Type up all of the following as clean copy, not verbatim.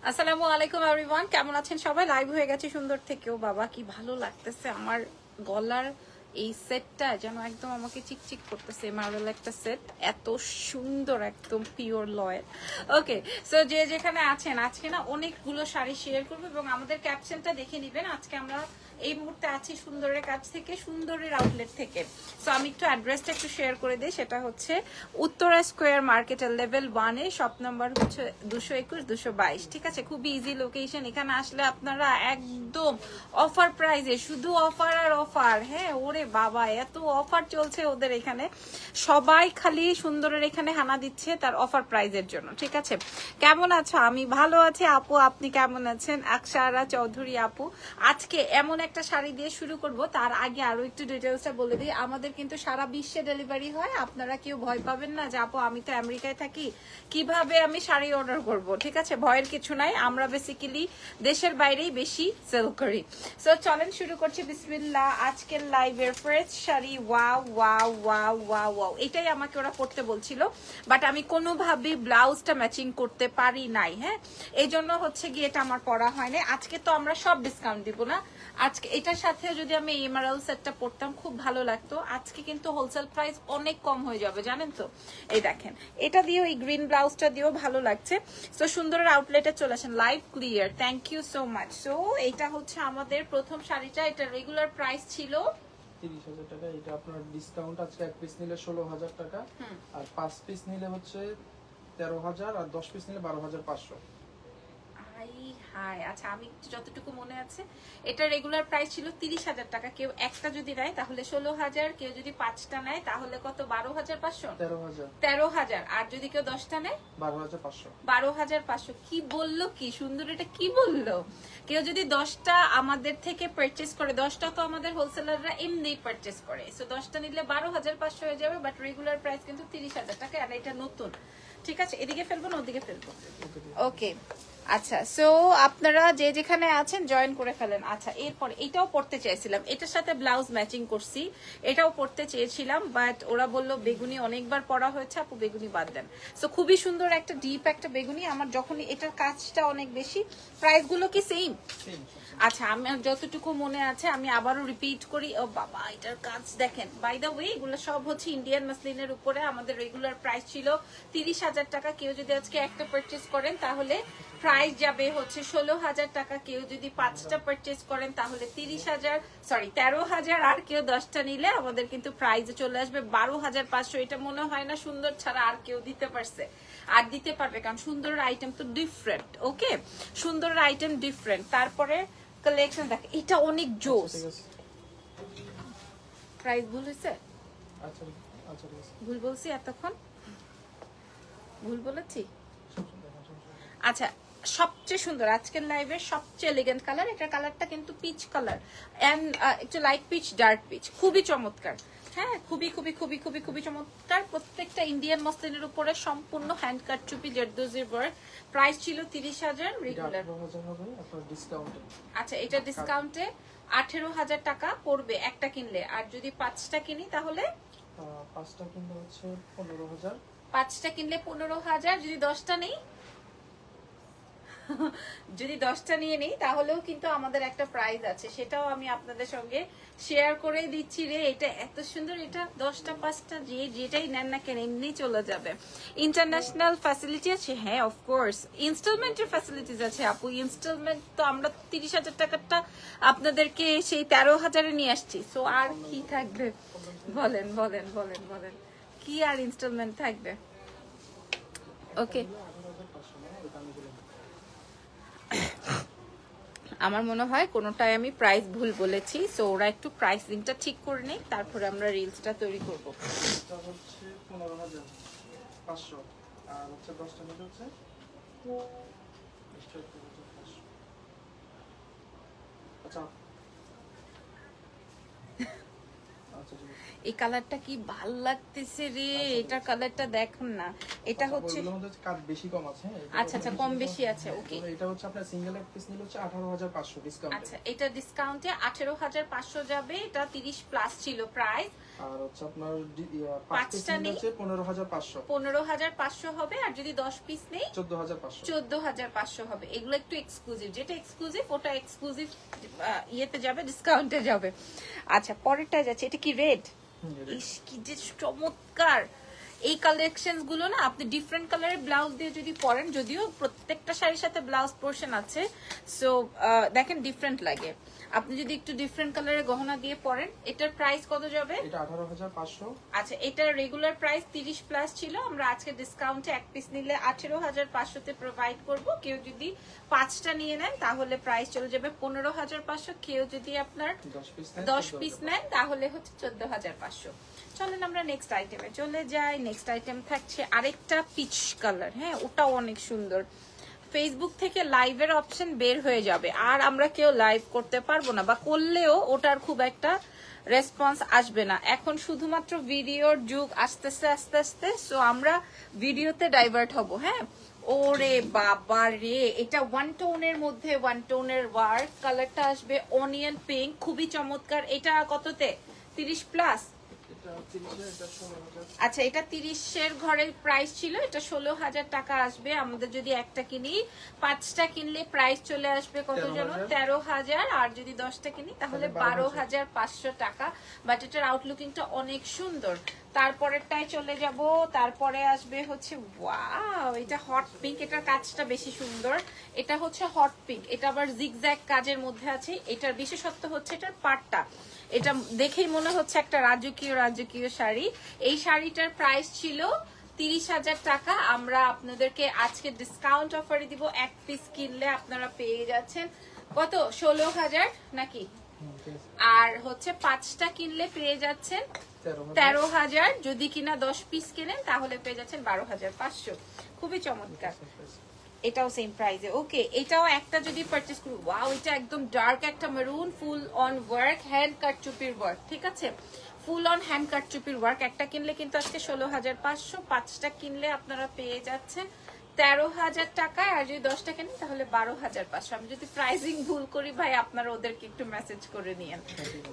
আসসালামু আলাইকুম এভরিওয়ান, কেমন আছেন সবাই? লাইভ হয়ে গেছে সুন্দর থেকেও। বাবা কি ভালো লাগতেছে আমার গলার এই সেটটা, যেন একদম আমাকে চিকচিক করতেছে। মার্বেল একটা সেট, এত সুন্দর, একদম পিওর লয়ের। ওকে, সো যে যেখানে আছেন, আজকে না অনেকগুলো শাড়ি শেয়ার করবো এবং আমাদের ক্যাপশনটা দেখে নিবেন। আজকে আমরা এই মুহূর্তে আছি সুন্দরের কাছ থেকে, সুন্দরের আউটলেট থেকে। সো আমি একটু অ্যাড্রেসটা একটু শেয়ার করে দিই। সেটা হচ্ছে উত্তরা স্কোয়ার মার্কেটের লেভেল 1-এ, শপ নাম্বার হচ্ছে 221-222। ঠিক আছে, খুবই ইজি লোকেশন। এখানে আসলে আপনারা একদম অফার প্রাইসে, শুধু অফার আর অফার। হ্যাঁ, ওরে বাবা, এত অফার চলছে ওদের এখানে। সবাই খালি সুন্দরের এখানে হানা দিচ্ছে তার অফার প্রাইজের জন্য। ঠিক আছে, কেমন আছো? আমি ভালো আছি আপু, আপনি কেমন আছেন? আকসারা চৌধুরী আপু, আজকে এমন একটা শাড়ি দিয়ে শুরু করব। তার আগে আরো একটু ডিটেলসটা বলে দিই। আমাদের কিন্তু সারা বিশ্বে ডেলিভারি হয়। আপনারা কেউ ভয় পাবেন না যে আপু আমি তো আমেরিকায় থাকি, কিভাবে আমি শাড়ি অর্ডার করব। ঠিক আছে, ভয়ের কিছু নাই। আমরা বেসিক্যালি দেশের বাইরেই বেশি সেল করি। সো চলেন শুরু করছি, বিসমিল্লাহ। আজকের লাইভের first sari, wow wow wow wow wow. এটাই আমাকে ওরা পড়তে বলছিল, বাট আমি কোনোভাবে ব্লাউজটা ম্যাচিং করতে পারি নাই। হ্যাঁ, এই জন্য হচ্ছে গিয়ে এটা আমার পরা হয়নি। আজকে তো আমরা সব ডিসকাউন্ট দিব না। আজকে এটার সাথে যদি আমি এমারাল সেটটা পরতাম খুব ভালো লাগতো। আজকে কিন্তু হোলসেল প্রাইস অনেক কম হয়ে যাবে, জানেন তো। এই দেখেন, এটা দিয়েও, এই গ্রিন ব্লাউজটা দিয়েও ভালো লাগছে। সো সুন্দরের আউটলেটে চলে আসেন। Live clear, thank you so much. So এটা হচ্ছে আমাদের প্রথম শাড়িটা। এটা রেগুলার প্রাইস ছিল 30,000 টাকা। এটা আপনার ডিসকাউন্ট আজকে এক পিস নিলে 16,000 টাকা, আর 5 পিস নিলে হচ্ছে 13,000, আর 10 পিস নিলে 12,500। হাই, আচ্ছা আমি যতটুকু মনে আছে এটা রেগুলার প্রাইস ছিল 30,000 টাকা। কেউ একটা যদি নেয় তাহলে 16,000, কেউ যদি 5টা নেয় তাহলে কত? 12,500, 13,000, আর যদি কেউ 10টা নেয় 12,500। 12,500। কি বললো, কি সুন্দর, এটা কি বললো? কেউ যদি 10টা আমাদের থেকে পারচেজ করে, 10টা তো আমাদের হোলসেলাররা এমনি পারচেজ করে, সো 10টা নিলে 12,500 হয়ে যাবে। বাট রেগুলার প্রাইস কিন্তু 30,000 টাকা, আর এটা নতুন। ঠিক আছে, এদিকে ফেলবো না ওদিকে ফেলবো? ওকে, আচ্ছা। সো আপনারা যে যেখানে আছেন জয়েন করে ফেলেন। আচ্ছা, এরপরে এটাও পড়তে চাইছিলাম, এটার সাথে ব্লাউজ ম্যাচিং করছি, এটাও পড়তে চেয়েছিলাম, বাট ওরা বললো বেগুনি অনেকবার পড়া হয়েছে আপু, বেগুনি বাদ দেন। সো খুবই সুন্দর একটা ডিপ একটা বেগুনি। আমার যখন এটার কাজটা অনেক বেশি। প্রাইস গুলো কি সেম? আচ্ছা, আমার যতটুকু মনে আছে আমি আবারও রিপিট করি। ও বাবা, এটার কাজ দেখেন। বাই দা ওয়ে, এগুলো সব হচ্ছে ইন্ডিয়ান মাসলিনের উপরে। আমাদের রেগুলার প্রাইস ছিল 30,000 টাকা। কেউ যদি আজকে একটা পারচেজ করেন তাহলে প্রাইস যাবে হচ্ছে 16,000 টাকা। কেউ যদি 5টা পারচেজ করেন তাহলে 13,000, আর কেউ 10টা নিলে আমাদের কিন্তু প্রাইস চলে আসবে 12,500। এটা মনে হয় না সুন্দর ছাড়া আর কেউ দিতে পারছে, আর দিতে পারবে, কারণ সুন্দরের আইটেম তো ডিফারেন্ট। ওকে, সুন্দরের আইটেম ডিফারেন্ট। তারপরে কালেকশন দেখ, এটা অনেক জোস। প্রাইস ভুল হয়েছে? ভুল বলছি এতক্ষণ? ভুল বলেছি? আচ্ছা, সবচেয়ে সুন্দর আজকের লাইভের সবচেয়ে এলিগেন্ট কালার। এটার কালারটা কিন্তু পিচ কালার, এন্ড একটু লাইট পিচ, ডার্ক পিচ, খুবই চমৎকার। হ্যাঁ, খুবই খুবই খুবই খুবই খুবই চমৎকার। প্রত্যেকটা ইন্ডিয়ান মসলিনের উপরে সম্পূর্ণ হ্যান্ড কাট চুপি জেরদোজির ওয়ার্ক। প্রাইস ছিল 30,000 রেগুলার। আচ্ছা, এটা ডিসকাউন্টে 18,000 টাকা পড়বে একটা কিনলে, আর যদি 5টা কিনি তাহলে 5টা কিনলে হচ্ছে 15,000। 5টা কিনলে 15,000। যদি 10টা নেই, যদি 10টা নিয়ে নেই তাহলেও কিন্তু আমাদের একটা প্রাইস আছে, সেটাও আমি আপনাদের সঙ্গে শেয়ার করে দিচ্ছি রে। এটা এত সুন্দর, এটা 10টা 5টা যে যেটাই নেন না কেন এমনি চলে যাবে। ইন্টারন্যাশনাল ফ্যাসিলিটি আছে, হ্যাঁ অফকোর্স। ইনস্টলমেন্টের ফ্যাসিলিটিস আছে আপু। ইনস্টলমেন্ট তো আমরা 30,000 টাকাটা আপনাদেরকে সেই 13,000-এ নিয়ে আসছি। সো আর কি থাকবে বলেন বলেন বলেন বলেন, কি আর ইনস্টলমেন্ট থাকবে? ওকে, আমার মনে হয় কোনোটাই আমি প্রাইস ভুল বলেছি। সো ওরা একটু প্রাইসিংটা ঠিক করে নেই, তারপরে আমরা রিলসটা তৈরি করব। এটা হচ্ছে 15,500, আর হচ্ছে 10টা নিলে হচ্ছে 15,500। আচ্ছা, এই কালারটা কি ভাল লাগতেছে রে, এটার কালারটা দেখুন না। এটা হচ্ছে কাজ বেশি কম আছে। আচ্ছা আচ্ছা, কম বেশি আছে। ওকে, এটা হচ্ছে আপনার সিঙ্গেল এক পিস নিলে হচ্ছে 18,500 ডিসকাউন্ট। আচ্ছা, এটা ডিসকাউন্টে 18,500 যাবে। এটা 30 প্লাস ছিল প্রাইস, আর হচ্ছে আপনার 5 পিস নিলে হচ্ছে 15500 15500 হবে, আর যদি 10 পিস নেই 14500 14500 হবে। এগুলো একটু এক্সক্লুসিভ, যেটা এক্সক্লুসিভ ওটা এক্সক্লুসিভ ইয়েতে যাবে, ডিসকাউন্টে যাবে। আচ্ছা পরেরটা যাচ্ছে, এটা কি রেড? ইস কি যে চমৎকার এই কালেকশনস গুলো না। আপনি ডিফারেন্ট কালারের ব্লাউজ দিয়ে যদি পরেন, যদিও প্রত্যেকটা শাড়ির সাথে ব্লাউজ পোর্শন আছে, সো দেখেন ডিফারেন্ট লাগে। আপনি যদি একটু ডিফারেন্ট কালারের গহনা দিয়ে পরেন, এটার প্রাইস কত যাবে? এটা 18500। আচ্ছা এটার রেগুলার প্রাইস 30 প্লাস ছিল, আমরা আজকে ডিসকাউন্টে এক পিস নিলে 18500 তে প্রোভাইড করব। কেউ যদি 5টা নিয়ে নেন তাহলে প্রাইস চলে যাবে 15500। কেউ যদি আপনার 10 পিস নেন তাহলে হচ্ছে 14500। চলেন আমরা নেক্সট আইটেমে চলে যাই। নেক্সট আইটেম থাকছে আরেকটা পিচ কালার, হ্যাঁ ওটাও অনেক সুন্দর। ফেসবুক থেকে লাইভের অপশন বের হয়ে যাবে, আর আমরা কেউ লাইভ করতে পারবো না, বা করলেও ওটার খুব একটা রেসপন্স আসবে না। এখন শুধুমাত্র ভিডিওর যুগ আসতেছে আস্তে আস্তে, সো আমরা ভিডিওতে ডাইভার্ট হব। হ্যাঁ ওরে বাবা রে, এটা ওয়ান টোনের মধ্যে ওয়ান টোনের ওয়ার্ক, কালারটা আসবে অনিয়ন পিঙ্ক, খুবই চমৎকার। এটা কততে? 30 প্লাস। আচ্ছা এটা 30-এর ঘরের প্রাইস ছিল, এটা 16000 টাকা আসবে। আমাদের যদি একটা কিনি, 5টা কিনলে প্রাইস চলে আসবে কত যেন 13000, আর যদি 10টা কিনি তাহলে 12500 টাকা। বাট এটার আউটলুকিংটা অনেক সুন্দর। তারপরেরটাই চলে যাব, তারপরে আসবে হচ্ছে ওয়াও এটা হট পিঙ্ক, এটার কাজটা বেশি সুন্দর। এটা হচ্ছে হট পিঙ্ক, এটা আবার জিগজ্যাগ কাজের মধ্যে আছে। এটার বিশেষত্ব হচ্ছে এটার পাটটা, এটা দেখেই মনে হচ্ছে একটা রাজকীয় শাড়ি। এই শাড়িটার প্রাইস ছিল 30000 টাকা, আমরা আপনাদেরকে আজকে ডিসকাউন্ট অফারে দিব। এক পিস কিনলে আপনারা পেয়ে যাচ্ছেন কত? 16000 নাকি? আর হচ্ছে 5টা কিনলে পেয়ে যাচ্ছেন 13000, যদি কিনা 10 পিস কেনেন তাহলে পেয়ে যাচ্ছেন 12500। খুবই চমৎকার। এটাও সেম প্রাইসে। ওকে এটাও একটা যদি পারচেজ করি, ওয়াও এটা একদম ডার্ক একটা maroon, full on work, hand cut চুপির ওয়ার্ক, ঠিক আছে ফুল অন হ্যান্ড কাট চুপির ওয়ার্ক। একটা কিনলে কিন্তু আজকে 16500, 5টা কিনলে আপনারা পেয়ে যাচ্ছেন 13000 টাকা, আর যদি 10টা কেনেন তাহলে 12500। আমি যদি প্রাইসিং ভুল করি ভাই আপনারা ওদেরকে একটু মেসেজ করে নিয়েন,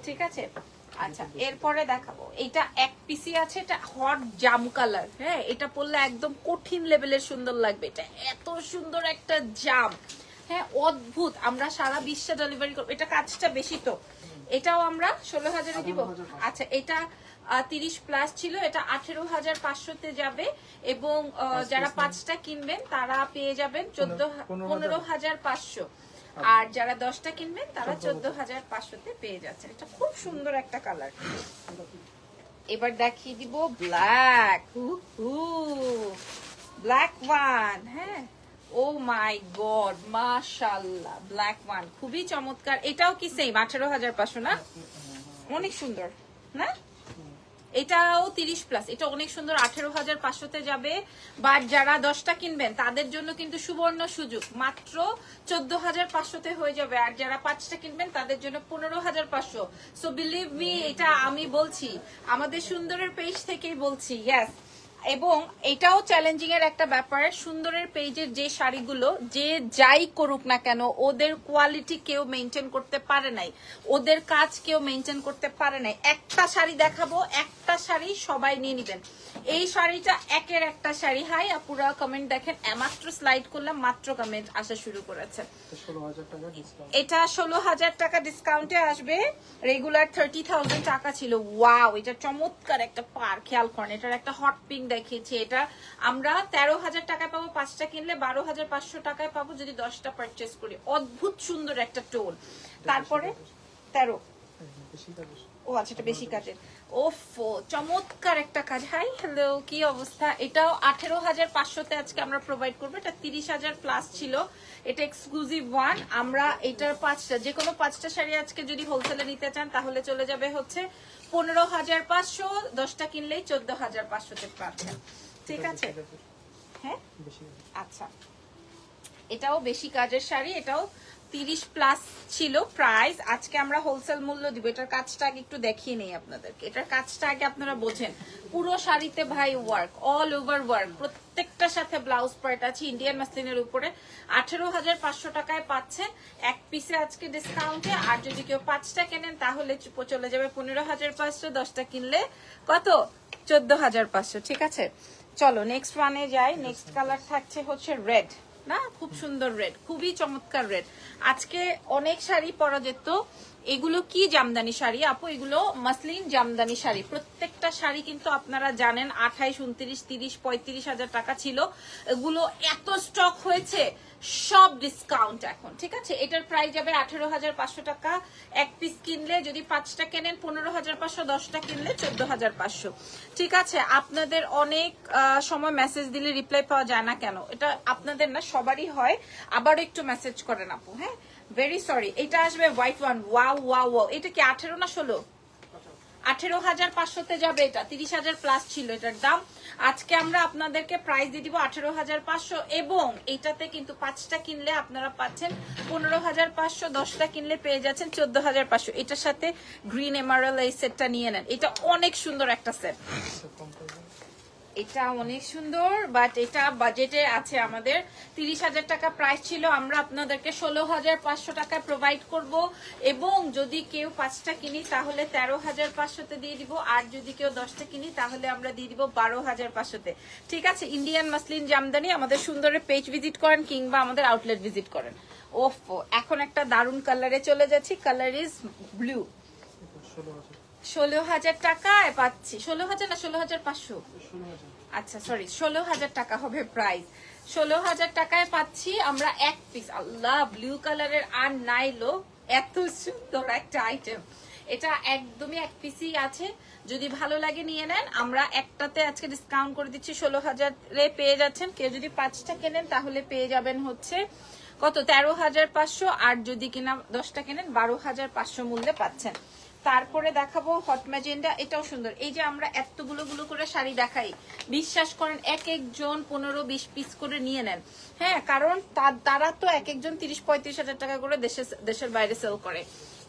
ঠিক আছে। আচ্ছা এরপরে দেখাবো, এটা এক পিসি আছে, এটা হট জাম কালার। হ্যাঁ এটা পরলে একদম কঠিন লেভেলের সুন্দর লাগবে। এটা এত সুন্দর একটা জাম, হ্যাঁ অদ্ভুত। আমরা সারা বিশ্বে ডেলিভারি করবো। এটা কাজটা বেশি, তো এটাও আমরা 16000-এ দিব। আচ্ছা এটা 30 প্লাস ছিল, এটা 18500-তে যাবে, এবং যারা 5টা কিনবেন তারা পেয়ে যাবেন 15500, আর যারা 10টা কিনবেন তারা 14500-তে পেয়ে যাচ্ছেন। এটা খুব সুন্দর একটা কালার। এবার দেখিয়ে দিব ব্ল্যাক, ব্ল্যাক ওয়ান। হ্যাঁ ও মাই গড মাশাআল্লাহ, ব্ল্যাক ওয়ান খুবই চমৎকার। এটাও কি সেম 18500 না? অনেক সুন্দর না? এটাও 30 প্লাস, এটা অনেক সুন্দর, 18500-তে যাবে। বাট যারা 10টা কিনবেন তাদের জন্য কিন্তু সুবর্ণ সুযোগ, মাত্র 14500-তে হয়ে যাবে। আর যারা 5টা কিনবেন তাদের জন্য 15500। সো বিলিভ মি, এটা আমি বলছি আমাদের সুন্দরের পেজ থেকেই বলছি, ইয়েস। এবং এটাও চ্যালেঞ্জিং এর একটা ব্যাপার, সুন্দরের পেজের যে শাড়িগুলো যে যাই করুক না কেন ওদের কোয়ালিটি কেউ মেনটেন করতে পারে নাই, ওদের কাজ কেউ মেনটেন করতে পারে নাই। একটা শাড়ি দেখাবো, একটা শাড়ি সবাই নিয়ে নিবেন। এই শাড়িটা একের একটা শাড়ি। হাই আপুরা কমেন্ট দেখেন, মাত্র স্লাইড করলাম, মাত্র কমেন্ট আসা শুরু করেছে। এটা 16000 টাকা ডিসকাউন্টে আসবে, রেগুলার 30000 টাকা ছিল। ওয়াও এটা চমৎকার একটা পার, খেয়াল করেন এটার একটা হট পিঙ্ক দেখিয়েছি। এটা আমরা 13000 টাকায় পাবো, 5টা কিনলে 12500 টাকায় পাবো যদি 10টা পারচেস করি। অদ্ভুত সুন্দর একটা টোন। তারপরে 13, ও আচ্ছা এটা বেশি কাজের। ওফো চমৎকার একটা কাজ। হাই হ্যালো কি অবস্থা? এটাও 18500-তে আজকে আমরা প্রোভাইড করবো। এটা 30000 প্লাস ছিল, এটা এক্সক্লুসিভ ওয়ান। আমরা এটার 5টা, যে কোনো 5টা শাড়ি আজকে যদি হোলসেলে নিতে চান তাহলে চলে যাবে হচ্ছে 15500, 10টা কিনলেই 14500-তে পাচ্ছেন, ঠিক আছে। হ্যাঁ আচ্ছা এটাও বেশি কাজের শাড়ি, এটাও 30 প্লাস ছিল প্রাইস, আজকে আমরা হোলসেল মূল্য দিব। এটার কাজটা আগে একটু দেখিয়ে নেই আপনাদেরকে, এটার কাজটা আগে আপনারা বোঝেন। পুরো শাড়িতে ভাই ওয়ার্ক, অল ওভার ওয়ার্ক, প্রত্যেকটার সাথে ব্লাউজ পার্ট আছে ইন্ডিয়ান মাসলিনের উপরে। 18,500 টাকায় পাচ্ছেন এক পিসে আজকে ডিসকাউন্টে। আর যদি কেউ 5টা কেনেন তাহলে চলে যাবে 15,500, 10টা কিনলে কত 14,500। ঠিক আছে, চলো নেক্সট ওয়ানে যাই। নেক্সট কালার থাকছে হচ্ছে রেড, না খুব সুন্দর রেড, খুবই চমৎকার রেড। আজকে অনেক শাড়ি পরা যেত। এগুলো কি জামদানি শাড়ি আপু? এগুলো মাসলিন জামদানি শাড়ি। প্রত্যেকটা শাড়ি কিন্তু আপনারা জানেন 28, 29, 30, 35,000 টাকা ছিল। এগুলো এত স্টক হয়েছে, সব ডিসকাউন্ট এখন। ঠিক আছে, এটার প্রাইস যাবে 18,500 টাকা এক পিস কিনলে। যদি 5টা কেনেন 15,500, 10টা কিনলে 14,500। ঠিক আছে, আপনাদের অনেক সময় মেসেজ দিলে রিপ্লাই পাওয়া যায় না কেন? এটা আপনাদের না, সবারই হয়। আবারও একটু মেসেজ করেন আপু, হ্যাঁ ভেরি সরি। এটা আসবে white one, wow wow wow. এটা কি 18 না 16? 18,500 তে যাবে। এটা 30,000 প্লাস ছিল এটার দাম। আজকে আমরা আপনাদেরকে প্রাইস দিয়ে দিব 18,500, এবং এটাতে কিন্তু 5টা কিনলে আপনারা পাচ্ছেন 15,500, 10টা কিনলে পেয়ে যাচ্ছেন 14,500। এটার সাথে গ্রিন এমারাল এই সেটটা নিয়ে নেন, এটা অনেক সুন্দর একটা সেট। এটা অনেক সুন্দর, বাট এটা বাজেটে আছে আমাদের। 30,000 টাকা প্রাইস ছিল, আমরা আপনাদেরকে 16,500 টাকায় প্রোভাইড করব। এবং যদি কেউ 5টা কিনি তাহলে 13,500 দিয়ে দিব। আর যদি কেউ 10টা কিনি তাহলে আমরা দিয়ে দিব 12,500। ঠিক আছে, ইন্ডিয়ান মাসলিন জামদানি। আমাদের সুন্দরের পেজ ভিজিট করেন কিংবা আমাদের আউটলেট ভিজিট করেন। ওফো, এখন একটা দারুন কালারে চলে যাচ্ছি। Colour is blue. 16,000 টাকায় পাচ্ছি। 16,000 না 16,500? আচ্ছা সরি, 16,000 টাকা হবে প্রাইস। 16,000 টাকায় পাচ্ছি আমরা এক পিস। আল্লাহ, ব্লু কালারের আর নাইলো, এত সুন্দর একটা আইটেম। এটা একদমই এক পিসই আছে, যদি ভালো লাগে নিয়ে নেন। আমরা একটাতে আজকে ডিসকাউন্ট করে দিচ্ছি 16,000-এ পেয়ে যাচ্ছেন। কেউ যদি 5টা কেনেন তাহলে পেয়ে যাবেন হচ্ছে কত 13,500। আর যদি কিনা 10টা কেনেন 12,500 মূল্যে পাচ্ছেন। তারপরে দেখাবো হট ম্যাজেন্ডা, এটাও সুন্দর। এই যে আমরা এতগুলো করে শাড়ি দেখাই, বিশ্বাস করেন এক একজন 15-20 পিস করে নিয়ে নেন। হ্যাঁ, কারণ তারা তো এক একজন 30-35,000 টাকা করে দেশের বাইরে সেল করে।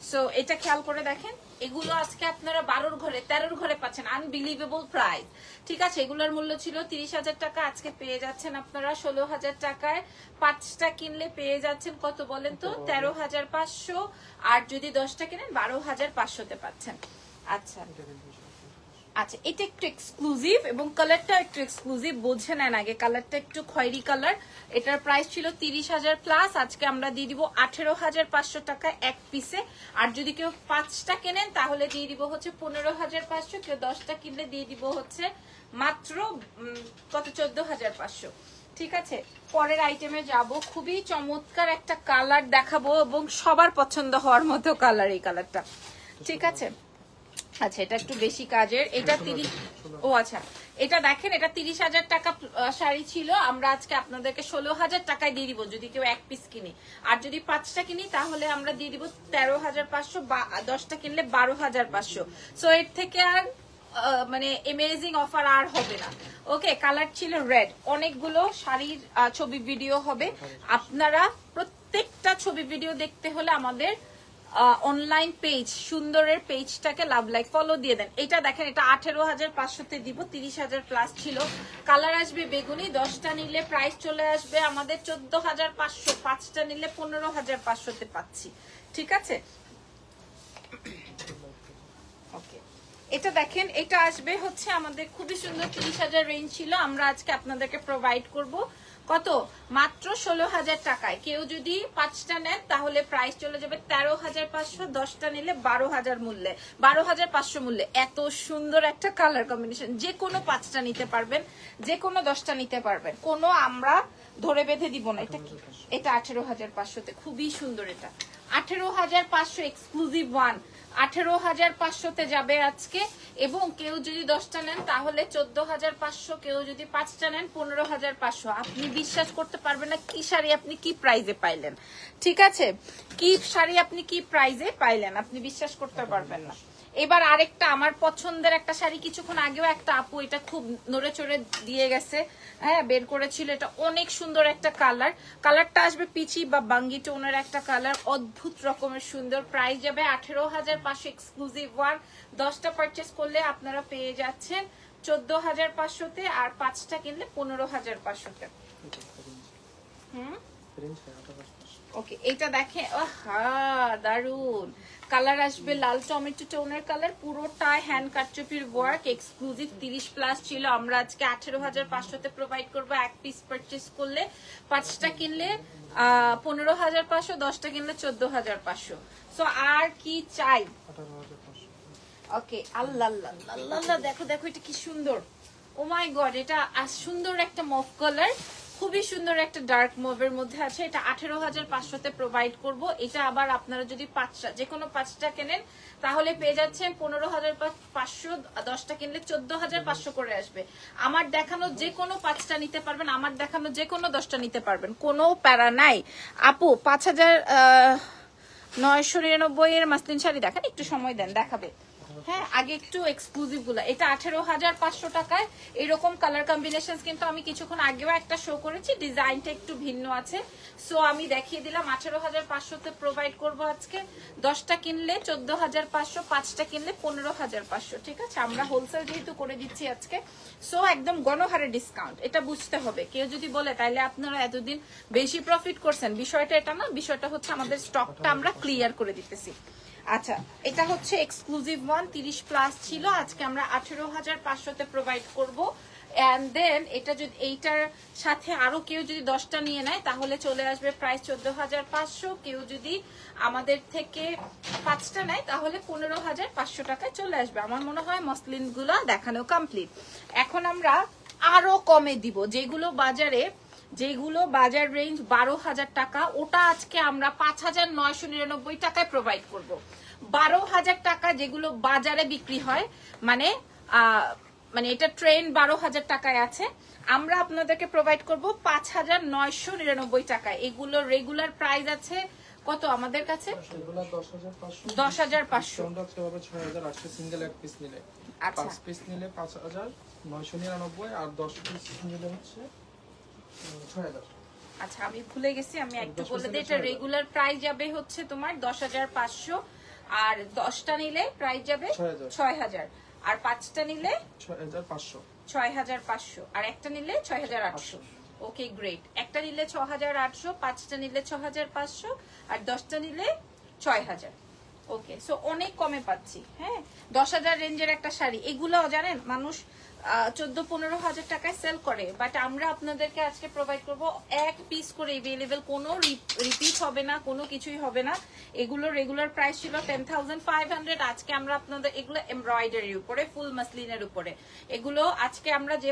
সো এটা খেয়াল করে দেখেন, এগুলো আজকে আপনারা 12-র ঘরে 13-র ঘরে পাচ্ছেন। Unbelievable price. ঠিক আছে, এগুলোর মূল্য ছিল 30,000 টাকা, আজকে পেয়ে যাচ্ছেন আপনারা 16,000 টাকায়। 5টা কিনলে পেয়ে যাচ্ছেন কত বলেন তো 13,500। আর যদি 10টা কিনেন 12,500-তে পাচ্ছেন। আচ্ছা আচ্ছা, এটা একটু এক্সক্লুসিভ এবং কালারটা একটু এক্সক্লুসিভ, বুঝে নেন আগে। কালারটা একটু খয়েরি কালার। এটার প্রাইস ছিল 30,000 প্লাস, আজকে আমরা দিয়ে দিব 18,500 টাকা এক পিসে। আর যদি কেউ 5টা কেনেন তাহলে দিয়ে দিব হচ্ছে 15,500। কেউ 10টা কিনলে দিয়ে দিব হচ্ছে মাত্র কত 14,500। ঠিক আছে, পরের আইটেমে যাব। খুবই চমৎকার একটা কালার দেখাবো এবং সবার পছন্দ হওয়ার মতো কালার এই কালারটা। ঠিক আছে, আচ্ছা এটা একটু বেশি কাজের। এটা 30, ও আচ্ছা, এটা দেখেন, এটা 30,000 টাকা শাড়ি ছিল, আমরা আজকে আপনাদেরকে 16,000 টাকায় দিয়ে দিব যদি কেউ এক পিস কিনি। আর যদি 5টা কিনি তাহলে আমরা দিয়ে দিব 13,500, 10টা কিনলে 12,500। সো এর থেকে আর মানে অ্যামেজিং অফার আর হবে না। ওকে, কালার ছিল রেড। অনেকগুলো শাড়ির ছবি ভিডিও হবে। আপনারা প্রত্যেকটা ছবি ভিডিও দেখতে হলে আমাদের অনলাইন পেজ সুন্দরের পেজটাকে লাভ লাইক ফলো দিয়ে দেন। এটা দেখেন, এটা 18,500-তে দিব, 30,000 প্লাস ছিল। কালার আসবে বেগুনি। 10টা নিলে প্রাইস চলে আসবে আমাদের 14,500। 5টা নিলে 15,500-তে পাচ্ছি। ঠিক আছে, ওকে। এটা দেখেন, এটা আসবে হচ্ছে আমাদের খুবই সুন্দর 30,000 রেঞ্জ ছিল, আমরা আজকে আপনাদেরকে প্রোভাইড করব কত মাত্র 16,000 টাকায়। কেউ যদি 5টা নেন তাহলে প্রাইস চলে যাবে 13,500, 10টা নিলে 12,000 মূল্যে, 12,500 মূল্যে। এত সুন্দর একটা কালার কম্বিনেশন, যে কোনো 5টা নিতে পারবেন, যে কোনো 10টা নিতে পারবেন, কোনো আমরা ধরে বেঁধে দিব না। এটা 18,500-তে, খুবই সুন্দর। এটা 18,500 এক্সক্লুসিভ ওয়ান, 18,500-তে যাবে আজকে। এবং কেউ যদি 10টা নেন তাহলে 14,500, কেউ যদি 5টা নেন 15,500। আপনি বিশ্বাস করতে পারবেন না কি শাড়ি আপনি কি প্রাইজে পাইলেন। ঠিক আছে, কি শাড়ি আপনি কি প্রাইজে পাইলেন আপনি বিশ্বাস করতে পারবেন না। এবার আরেকটা আমার পছন্দের একটা শাড়ি, কিছুক্ষণ আগেও একটা আপু এটা খুব নড়ে চড়ে দিয়ে গেছে, হ্যাঁ বের করেছিল, এটা অনেক সুন্দর একটা কালার, কালারটা আসবে পিচি বা বাঙ্গি টোনের একটা কালার, অদ্ভুত রকমের সুন্দর। প্রাইস যাবে 18,500 এক্সক্লুসিভ ওয়ান। 10টা পারচেস করলে আপনারা পেয়ে যাচ্ছেন 14,500-তে, আর 5টা কিনলে 15,500-তে। ওকে, এটা দেখে দারুন কালার আসবে, লাল টমেটো টোনের কালার, পুরোটা হ্যান্ড কাটচুপির ওয়ার্ক, এক্সক্লুসিভ 30+ ছিল। আমরা আজকে 18,500-তে প্রোভাইড করবো এক পিস পারচেস করলে। 5টা কিনলে 15,500, 10টা কিনলে 14,500। সো আর কি চাই? ওকে, আল্লাহ আল্লাহ আল্লাহ, দেখো দেখো এটা কি সুন্দর, ও মাই গড, এটা সুন্দর একটা মভ কালার, খুবই সুন্দর একটা ডার্ক মুভের মধ্যে আছে। এটা 18,500-তে প্রোভাইড করব। এটা আবার আপনারা যদি 5টা, যে কোনো 5টা কেনেন তাহলে পেয়ে যাচ্ছেন 15,500, 10টা কিনলে 14,500 করে আসবে। আমার দেখানো যে কোনো 5টা নিতে পারবেন, আমার দেখানো যে কোনো 10টা নিতে পারবেন, কোনো প্যারা নাই। আপু 5,999 এর মাসলিন শাড়ি দেখেন, একটু সময় দেন, দেখাবে। হ্যাঁ, আগে একটু এক্সক্লুসিভ গুলা, এটা 18,500 টাকায় এরকম কালার কম্বিনেশন, কিন্তু আমি কিছুক্ষণ আগেও একটা শো করেছি, ডিজাইনটা একটু ভিন্ন আছে, সো আমি দেখিয়ে দিলাম। 18,500-তে প্রোভাইড করবো আজকে। 10টা কিনলে 14,500, 5টা কিনলে 15,500। ঠিক আছে, আমরা হোলসেল যেহেতু করে দিচ্ছি আজকে, সো একদম গণহারে ডিসকাউন্ট, এটা বুঝতে হবে। কেউ যদি বলে তাইলে আপনারা এতদিন বেশি প্রফিট করছেন, বিষয়টা এটা না, বিষয়টা হচ্ছে আমাদের স্টকটা আমরা ক্লিয়ার করে দিতেছি। আচ্ছা, এটা হচ্ছে এক্সক্লুসিভ ওয়ান, 30+ ছিল, আজকে আমরা 18,500-তে প্রোভাইড করব। এন্ড দেন এটা যদি এইটার সাথে আরো কেউ যদি 10টা নিয়ে নেয় তাহলে চলে আসবে প্রাইস 14,500। কেউ যদি আমাদের থেকে 5টা নেয় তাহলে 15,500 টাকায় চলে আসবে। আমার মনে হয় মসলিন গুলা দেখানো কমপ্লিট। এখন আমরা আরো কমে দিব, যেগুলো বাজার রেঞ্জ 12,000 টাকা, ওটা আজকে আমরা 5,999 টাকায় প্রোভাইড করব। 12,000 টাকা যেগুলো বাজারে বিক্রি হয়, মানে এটা ট্রেন 12,000 টাকায় আছে, আমরা আপনাদেরকে প্রোভাইড করব 5,999 টাকায়। এগুলো রেগুলার প্রাইস আছে কত আমাদের কাছে? 10,500। 6,800 সিঙ্গেল এক পিস নিলে, 5 পিস নিলে 5,999, আর 10 পিস নিলে হচ্ছে 6,000। আচ্ছা, আমি ভুলে গেছি, আমি একটু বলে দিই, এটা রেগুলার প্রাইস যাবে হচ্ছে তোমার 10,500, আর 10টা নিলে প্রাইস যাবে 6,000, আর 5টা নিলে 6,500, আর একটা নিলে 6,800। ওকে গ্রেট, একটা নিলে 6,800, 5টা নিলে 6,500, আর 10টা নিলে 6,000। ওকে, সো অনেক কমে পাচ্ছি। হ্যাঁ, 10,000 রেঞ্জের একটা শাড়ি, এগুলাও জানেন মানুষ 14-15 হাজার টাকায় সেল করে, বাট আমরা আপনাদেরকে আজকে প্রোভাইড করব এক পিস করে এভেলেবেল, কোনো রিপিট হবে না, কোনো কিছুই হবে না। এগুলো রেগুলার প্রাইস ছিল 10,500, আজকে আমরা আপনাদের, এগুলো এমব্রয়ডারির উপরে, ফুল মাসলিনের উপরে, এগুলো আজকে আমরা যে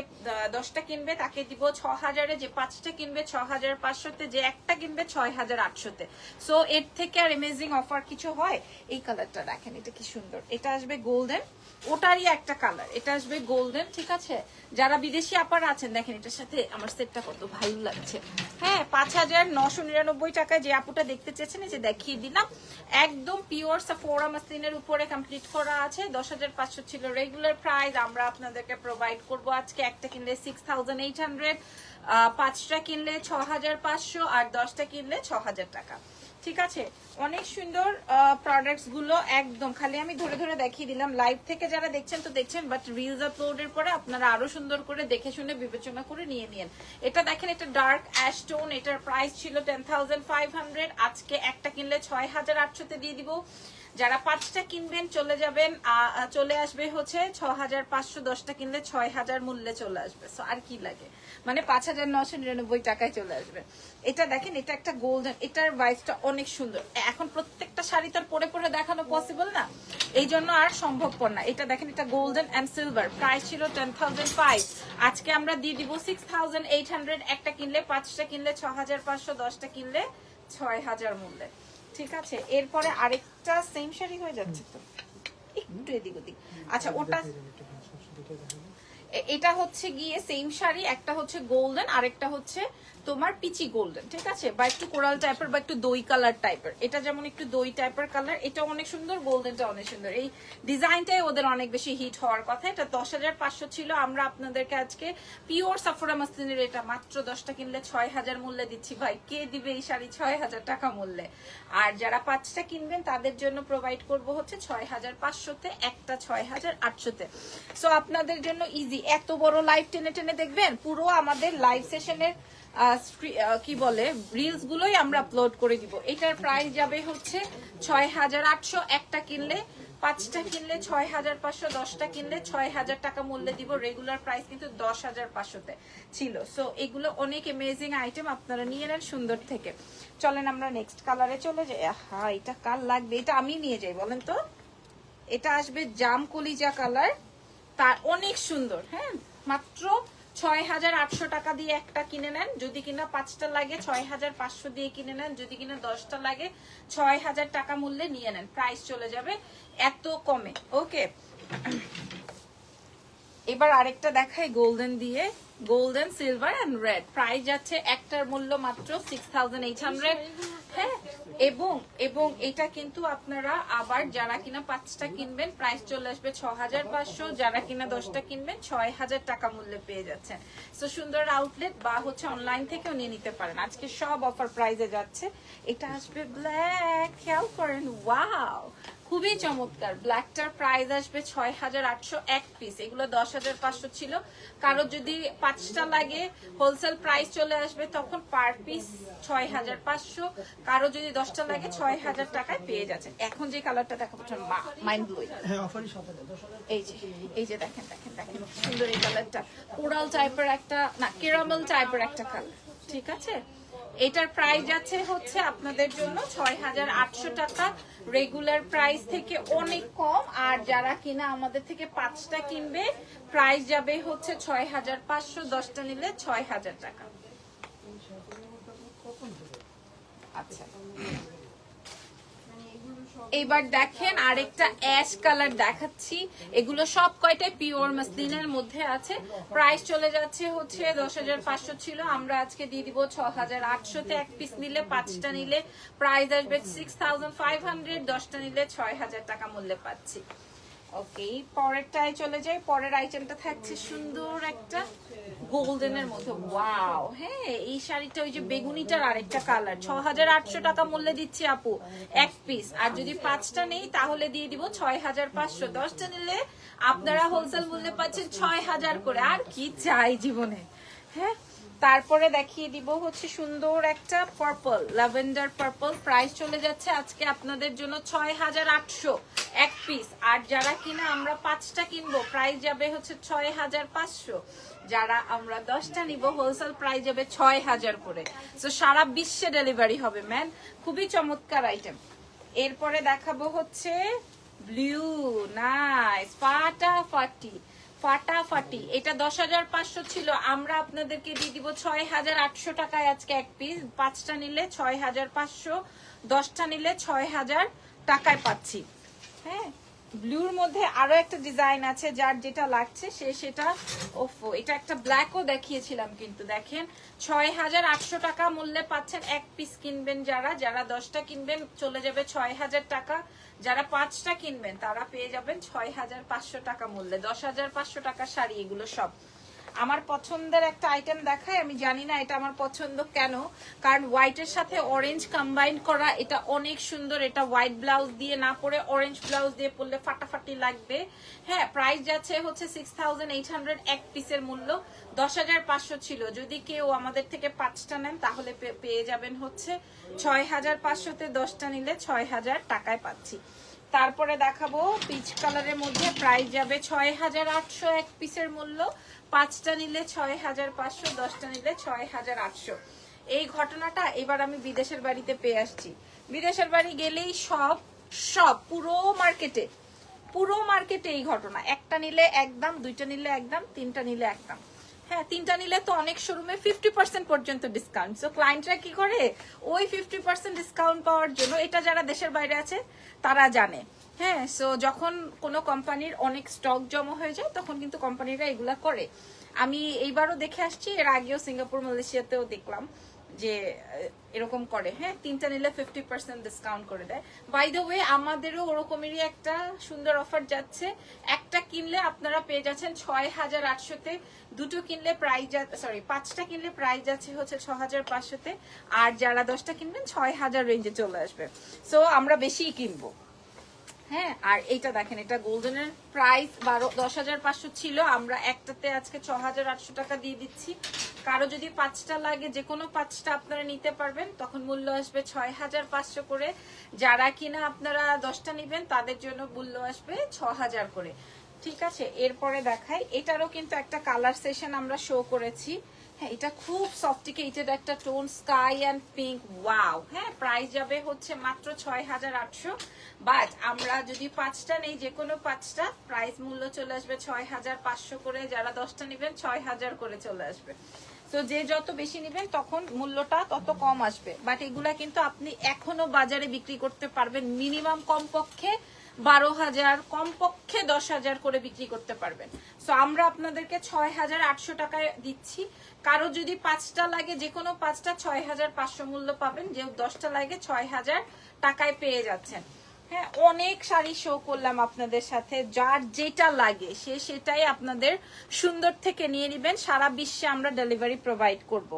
10টা কিনবে তাকে দিব 6,000-এ, যে 5টা কিনবে 6,500-তে, যে একটা কিনবে 6,800-তে। সো এর থেকে আর অ্যামেজিং অফার কিছু হয়? এই কালারটা দেখেন, এটা কি সুন্দর, এটা আসবে গোল্ডেন, ওটারই একটা কালার, এটা আসবে গোল্ডেন। ঠিক আছে, যারা বিদেশি আপার আছেন দেখেন এটার সাথে আমার সেটটা কত ভালো লাগছে। হ্যাঁ, 5,999 টাকায় যে আপুটা দেখতে চেয়েছেন, যে দেখিয়ে দিলাম, একদম পিওর সাফোরা মাসলিনের উপরে কমপ্লিট করা আছে। 10,500 ছিল রেগুলার প্রাইস, আমরা আপনাদেরকে প্রোভাইড করব আজকে একটা কিনলে 6,800, 5টা কিনলে 6,500, আর 10টা কিনলে 6,000 টাকা। ঠিক আছে, অনেক সুন্দর প্রোডাক্টস গুলো, একদম খালি আমি ধরে ধরে দেখিয়ে দিলাম। লাইভ থেকে যারা দেখছেন তো দেখছেন, বাট রিলস আপলোডের পরে আপনারা আরো সুন্দর করে দেখে শুনে বিবেচনা করে নিয়ে নিন। এটা দেখেন, এটা ডার্ক অ্যাশ টোন, এটার প্রাইস ছিল 10,500, আজকে একটা কিনলে 6,800-তে দিয়ে দিব। যারা 5টা কিনবেন চলে আসবে হচ্ছে 6,500, 10টা কিনলে 6,000 মূল্যে চলে আসবে। সো আর কি লাগে, মানে 5,999 টাকায় চলে আসবে। এটা দেখেন, এটা একটা গোল্ডেন, এটার ভাইসটা অনেক সুন্দর। এখন প্রত্যেকটা শাড়ি তার পরে পরে দেখানো পসিবল না, এই জন্য আর সম্ভবপর না। এটা দেখেন, এটা গোল্ডেন অ্যান্ড সিলভার, প্রাইস ছিল 10,500, আজকে আমরা দিয়ে দিব 6,800, একটা কিনলে, 5টা কিনলে 6,500, 10টা কিনলে 6,000 মূল্যে। ঠিক আছে, এরপরে আরেকটা সেম শাড়ি হয়ে যাচ্ছে তো একটু এদিক ওদিক। আচ্ছা, ওটা এটা হচ্ছে গিয়ে সেম শাড়ি, একটা হচ্ছে গোল্ডেন আর একটা হচ্ছে তোমার পিচি গোল্ডেন, ঠিক আছে, বা একটু কোরাল টাইপের বা একটু দই কালার টাইপের। এটা যেমন একটু দই টাইপের কালার, এটা অনেক সুন্দর, গোল্ডেনটা অনেক সুন্দর। এই ডিজাইনটাই ওদের অনেক বেশি হিট হওয়ার কথা। এটা 10,500 ছিল, আমরা আপনাদেরকে আজকে পিওর সাফরা মাসলিনের এটা মাত্র 10টা কিনলে 6,000 মূল্যে দিচ্ছি। ভাই কে দিবে এই শাড়ি 6,000 টাকা মূল্যে? আর যারা 5টা কিনবেন তাদের জন্য প্রোভাইড করব হচ্ছে 6,500-তে, একটা 6,800-তে। সো আপনাদের জন্য ইজি। এত বড় লাইভ টেনে টেনে দেখবেন, পুরো আমাদের লাইভ সেশনের কি বলে রিলস গুলোই আমরা আপলোড করে দিব। এটার প্রাইস যাবে হচ্ছে 6,800, একটা কিনলে, 5টা কিনলে 6,500, 10টা কিনলে 6,000 টাকা মূল্যে দিব। রেগুলার প্রাইস কিন্তু 10,500-তে ছিল। সো এগুলো অনেক অ্যামেজিং আইটেম, আপনারা নিয়ে নেন সুন্দর থেকে। চলেন আমরা নেক্সট কালারে চলে যাই। হ্যাঁ, এটা কার লাগবে? এটা আমি নিয়ে যাই, বলেন তো। এটা আসবে জাম কলিজা কালার, তার অনেক সুন্দর। হ্যাঁ, মাত্র 6,800 টাকা দিয়ে একটা কিনে নেন। যদি কিনা 5টা লাগে 6,500 দিয়ে কিনে নেন। যদি কিনা 10টা লাগে 6,000 টাকা মূল্যে নিয়ে নেন। প্রাইস চলে যাবে এত কমে। ওকে, এবার আরেকটা দেখাই গোল্ডেন দিয়ে, golden silver and red. Price যাচ্ছে একটার মূল্য মাত্র 6,800। হ্যাঁ, এবং এটা কিন্তু আপনারা আবার যারা কিনা 5টা কিনবেন প্রাইস চলে আসবে 6,500, যারা কিনা 10টা কিনবেন 6,000 টাকা মূল্যে পেয়ে যাচ্ছেন। সো সুন্দর আউটলেট বা হচ্ছে অনলাইন থেকেও নিয়ে নিতে পারেন। আজকে সব অফার প্রাইসে যাচ্ছে। এটা আসবে ব্ল্যাক, খেয়াল করেন, ওয়াও খুবই চমৎকার। ব্ল্যাকটার প্রাইস আসবে 6,800 এক পিস। এগুলো 10,500 ছিল। কারো যদি 5টা লাগে হোলসেল প্রাইস চলে আসবে তখন পার পিস 6,500। কারো যদি 10টা লাগে 6,000 টাকায় পেয়ে যাচ্ছেন। এখন যে কালারটা দেখাবো মাইন্ড ব্লোয়িং। এই যে দেখেন দেখেন দেখেন সুন্দর এই কালারটা, কোরাল টাইপের একটা, না ক্যারামেল টাইপের একটা কালার, ঠিক আছে। এটার প্রাইস যাচ্ছে হচ্ছে আপনাদের জন্য 6,800 টাকা, রেগুলার প্রাইস থেকে অনেক কম। আর যারা কিনা আমাদের থেকে 5টা কিনবে প্রাইস যাবে হচ্ছে 6,500, 10টা নিলে 6,000 টাকা। আচ্ছা, এবার দেখেন আরেকটা অ্যাশ কালার দেখাচ্ছি। এগুলো সব কয়টাই পিওর মাসলিনের মধ্যে আছে। প্রাইস চলে যাচ্ছে হচ্ছে 10,500 ছিল, আমরা আজকে দিয়ে দিব 6,800-তে। এক পিস নিলে, 5টা নিলে প্রাইস আসবে 6,500, 10টা নিলে 6,000 টাকা মূল্যে পাচ্ছি। ওকে, পরেরটায় চলে যাই। পরের আইটেমটা থাকছে সুন্দর একটা গোল্ডেনের মধ্যে, ওয়াও। হ্যাঁ, এই শাড়িটা ওই যে বেগুনিটার আরেকটা কালার, 6,800 টাকা মূল্যে দিচ্ছি আপু এক পিস। আর যদি 5টা নেই তাহলে দিয়ে দিব 6,500, 10টা নিলে আপনারা হোলসেল মূল্যে পাচ্ছেন 6,000 করে। আর কি চাই জীবনে। হ্যাঁ, তারপরে দেখিয়ে দিব হচ্ছে সুন্দর একটা পার্পল, ল্যাভেন্ডার পার্পল। প্রাইস চলে যাচ্ছে আজকে আপনাদের জন্য 6,800 এক পিস। আর যারা কিনা আমরা 5টা কিনবো প্রাইস যাবে হচ্ছে 6,500, যারা আমরা 10টা নিব হোলসেল প্রাইস যাবে 6,000 করে। তো সারা বিশ্বে ডেলিভারি হবে ম্যান, খুবই চমৎকার আইটেম। এরপরে দেখাবো হচ্ছে ব্লু, নাইস, ফাটাফাটি ফাটাফাটি। এটা 10,500 ছিল, আমরা আপনাদেরকে দিয়ে দিব 6,800 টাকায় আজকে এক পিস। 5টা নিলে 6,500, 10টা নিলে 6,000 টাকায় পাচ্ছি। হ্যাঁ, ব্লুর মধ্যে আরো একটা ডিজাইন আছে, যার যেটা লাগছে সে সেটা। ওফো, এটা একটা ব্ল্যাকও দেখিয়েছিলাম, কিন্তু দেখেন 6,800 টাকা মূল্যে পাচ্ছেন এক পিস। কিনবেন যারা, যারা 10টা কিনবেন চলে যাবে 6,000 টাকা, যারা 5টা কিনবেন তারা পেয়ে যাবেন 6,500 টাকা মূল্যে। 10,500 টাকার শাড়ি এগুলো সব। আমার পছন্দের একটা আইটেম দেখাই, আমি জানি না এটা আমার পছন্দ কেন, কারণ হোয়াইটের সাথে অরেঞ্জ কম্বাইন করা, এটা অনেক সুন্দর। এটা হোয়াইট ব্লাউজ দিয়ে না পরে অরেঞ্জ ব্লাউজ দিয়ে পরলে ফাটাফাটি লাগবে। হ্যাঁ, প্রাইস যাচ্ছে হচ্ছে 6,800 এক পিসের মূল্য। 10,500 ছিল, যদি কেউ আমাদের থেকে 5টা নেন তাহলে পেয়ে যাবেন হচ্ছে 6,500-তে, 10টা নিলে 6,000 টাকায় পাচ্ছি। তারপরে দেখাবো পিচ কালারের মধ্যে, প্রাইস যাবে 6,800 এক পিসের মূল্য। 5টা নিলে 6,500, 10টা নিলে 6,800। এই ঘটনাটা এবার আমি বিদেশের বাড়িতে পেয়ে আসছি। বিদেশের বাড়ি গেলেই সব পুরো মার্কেটে এই ঘটনা। একটা নিলে একদম, 2টা নিলে একদম, 3টা নিলে একদম। হ্যাঁ 3টা নিলে তো অনেক শোরুমে 50% পর্যন্ত ডিসকাউন্ট। সো ক্লায়েন্টরা কি করে ওই 50% ডিসকাউন্ট পাওয়ার জন্য, এটা যারা দেশের বাইরে আছে তারা জানে। হ্যাঁ, সো যখন কোনো কোম্পানির অনেক স্টক জমা হয়ে যায় তখন কিন্তু কোম্পানিরা এগুলা করে। আমি এইবারও দেখে আসছি, এর আগেও সিঙ্গাপুর মালয়েশিয়াতেও দেখলাম যে এরকম করে। হ্যাঁ, 3টা নিলে 50% ডিসকাউন্ট করে দেয়। বাই দ্য ওয়ে আমাদেরও ওরকমই একটা সুন্দর অফার যাচ্ছে। একটা কিনলে আপনারা পেয়ে যাচ্ছেন 6800-তে, দুটো কিনলে প্রাইস, সরি 5টা কিনলে প্রাইস আছে হচ্ছে 6500-তে, আর যারা 10টা কিনবেন 6000 রেঞ্জে চলে আসবে। সো আমরা বেশিই কিনবো। হ্যাঁ, আর এইটা দেখেন, এটা গোল্ডেনের প্রাইস 10,500 ছিল, আমরা একটাতে আজকে 6800 টাকা দিয়ে দিচ্ছি। কারো যদি 5টা লাগে, যে কোনো 5টা আপনারা নিতে পারবেন, তখন মূল্য আসবে 6500 করে। যারা কিনা আপনারা 10টা নিবেন তাদের জন্য মূল্য আসবে 6000 করে। ঠিক আছে, এরপরে দেখাই, এটারও কিন্তু একটা কালার সেশন আমরা শো করেছি। হ্যাঁ, এটা খুব সফটিকেটেড একটা tone, sky and pink. Wow. হ্যাঁ, প্রাইস যাবে হচ্ছে মাত্র 6800। বাট আমরা যদি 5টা নেই, যে কোনো 5টা, প্রাইস মূল্য চলে আসবে 6500 করে। যারা 10টা নেবেন 6000 করে চলে আসবে। তো যে যত বেশি নেবেন তখন মূল্যটা তত কম আসবে। বাট এগুলা কিন্তু আপনি এখনো বাজারে বিক্রি করতে পারবেন মিনিমাম কমপক্ষে 12,000, কমপক্ষে 10,000 করে বিক্রি করতে পারবেন। সো আমরা আপনাদেরকে 6800 টাকায় দিচ্ছি। কারো যদি 5টা লাগে, যে কোনো 5টা 6500 মূল্য পাবেন। যে 10টা লাগে 6000 টাকায় পেয়ে যাচ্ছেন। হ্যাঁ, অনেক শাড়ি শো করলাম আপনাদের সাথে, যার যেটা লাগে সে সেটাই আপনাদের সুন্দর থেকে নিয়ে নেবেন। সারা বিশ্বে আমরা ডেলিভারি প্রোভাইড করব।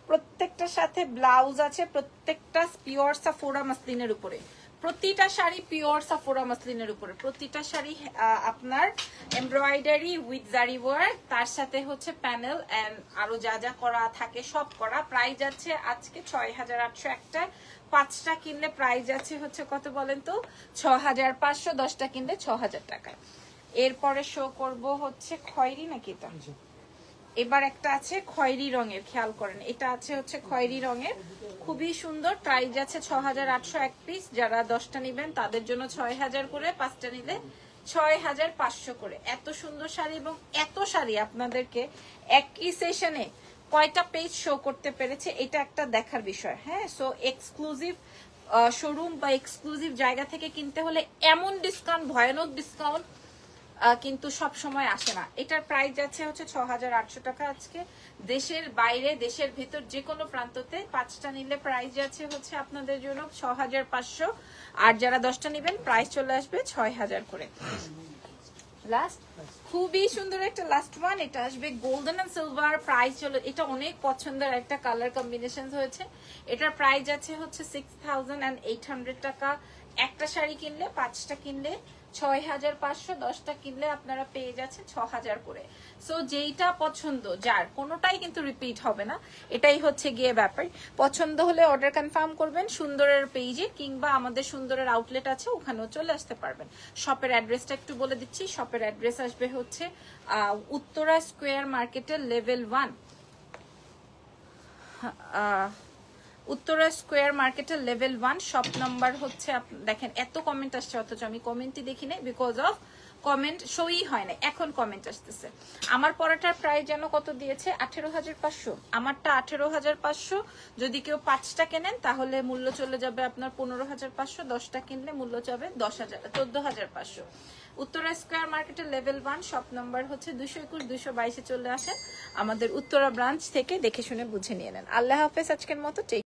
প্রত্যেকটার সাথে ব্লাউজ আছে, প্রত্যেকটা পিওর সাফোরা মাসলিনের উপরে, প্রতিটা শাড়ি পিওর সাফোরা মাসলিনের উপরে, প্রতিটা শাড়ি আপনার এমব্রয়ডারি উইথ জারি ওয়ার্ক, তার সাথে হচ্ছে প্যানেল এন্ড আরো যা যা করা থাকে সব করা। প্রাইস আছে আজকে 6800 একটা, 5টা কিনলে প্রাইস আছে হচ্ছে কত বলেন তো, 6500, 10টা কিনলে 6000 টাকায়। এরপরে শো করব হচ্ছে খয়েরি, নাকি এটা? এবার একটা আছে খয়েরি রঙের, খেয়াল করেন, এটা আছে হচ্ছে খয়েরি রঙের, খুবই সুন্দর। প্রাইস আছে 6800 এক পিস। যারা 10টা নেবেন তাদের জন্য 6000 করে, 5টা নিলে 6500 করে। এত সুন্দর শাড়ি, এবং এত শাড়ি আপনাদেরকে একই সেশনে কয়টা পেজ শো করতে পেরেছে, এটা একটা দেখার বিষয়। হ্যাঁ, সো এক্সক্লুসিভ শোরুম বা এক্সক্লুসিভ জায়গা থেকে কিনতে হলে এমন ডিসকাউন্ট, ভয়ানক ডিসকাউন্ট কিন্তু সব সময় আসে না। এটার প্রাইস যাচ্ছে হচ্ছে 6800 টাকা আজকে। দেশের বাইরে, দেশের ভেতর যে কোনো প্রান্ততে 5টা নিলে প্রাইস যাচ্ছে হচ্ছে আপনাদের জন্য 6500, আর যারা 10টা নেবেন প্রাইস চলে আসবে 6000 করে। লাস্ট খুবই সুন্দর একটা লাস্ট ওয়ান, এটা আসবে গোল্ডেন এন্ড সিলভার। প্রাইস চলে, এটা অনেক পছন্দের একটা কালার কম্বিনেশন হয়েছে। এটার প্রাইস যাচ্ছে হচ্ছে 6800 টাকা। একটা শাড়ি কিনলে, 5টা কিনলে 6500, 10টা কিনলে আপনারা পেয়ে যাচ্ছেন 6000 করে। সো যেইটা পছন্দ যার, কোনোটাই কিন্তু রিপিট হবে না, এটাই হচ্ছে গিয়ে ব্যাপার। পছন্দ হলে অর্ডার কনফার্ম করবেন সুন্দরের পেজে, কিংবা আমাদের সুন্দরের আউটলেট আছে, ওখানেও চলে আসতে পারবেন। শপের অ্যাড্রেসটা একটু বলে দিচ্ছি। শপের অ্যাড্রেস আসবে হচ্ছে উত্তরা স্কোয়ার মার্কেটের লেভেল 1, উত্তরা স্কোয়ার মার্কেটের লেভেল 1, শপ নাম্বার হচ্ছে, দেখেন এত কমেন্ট আসছে অথচ আমি কমেন্টই দেখি নাই, বিকজ অফ কমেন্ট শোই হয় না। এখন কমেন্ট আসতেছে। আমার পরাটার প্রাইস যেন কত দিয়েছে, 18500। আমারটা 18500। যদি কেউ 5টা কেনেন তাহলে মূল্য চলে যাবে আপনার 15500, 10টা কিনলে মূল্য যাবে 14500। উত্তরা স্কোয়ার মার্কেটের লেভেল 1, শপ নাম্বার হচ্ছে 221, 222-এ চলে আসেন আমাদের উত্তরা ব্রাঞ্চ থেকে, দেখে শুনে বুঝে নিয়ে নেন। আল্লাহ হাফেজ, আজকের মতো।